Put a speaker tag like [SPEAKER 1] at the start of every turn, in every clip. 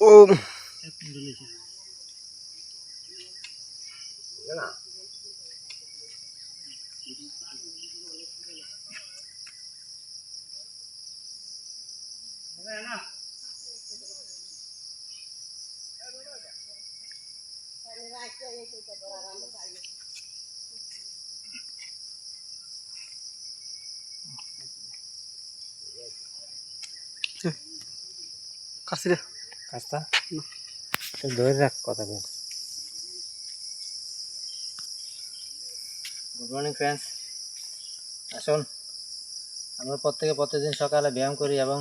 [SPEAKER 1] ও কাছে রে
[SPEAKER 2] কাজটা তো ধরে রাখ কথা বল। গুড মর্নিং ফ্রেন্ডস, আসুন আমরা প্রত্যেকদিন সকালে ব্যায়াম করি এবং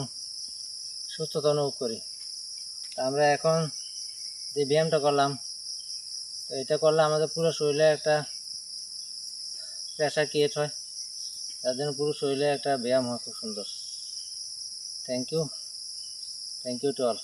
[SPEAKER 2] সুস্থতা অনুভব করি। তা আমরা এখন যে ব্যায়ামটা করলাম, তো এটা করলে আমাদের পুরো শরীরে একটা প্রেশার ক্রিয়েট হয়, তার জন্য পুরো শরীরে একটা ব্যায়াম হয় খুব সুন্দর। Thank you to all.